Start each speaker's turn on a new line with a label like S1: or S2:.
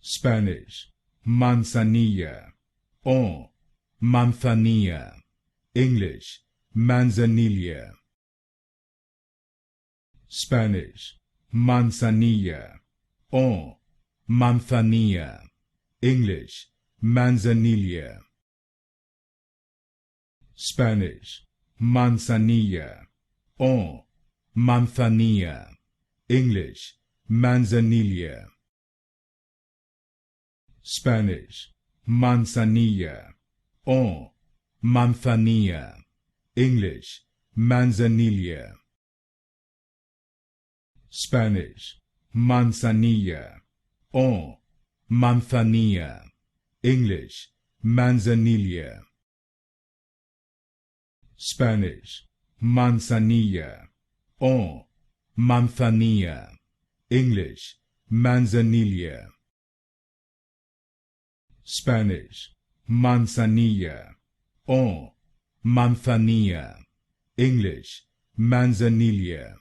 S1: Spanish, Manzanilla or Manzanilla. English, Manzanilla. Spanish, Manzanilla or Manzanilla. English, Manzanilla. Spanish, Manzanilla or Manzanilla. English, Manzanilla. Spanish, Manzanilla or Manzanilla. English, Manzanilla. Spanish, Manzanilla or Manzanilla. English, Manzanilla. Spanish, Manzanilla or Manzanilla. English, Manzanilla. Spanish, Manzanilla or Manzanilla. English, Manzanilla.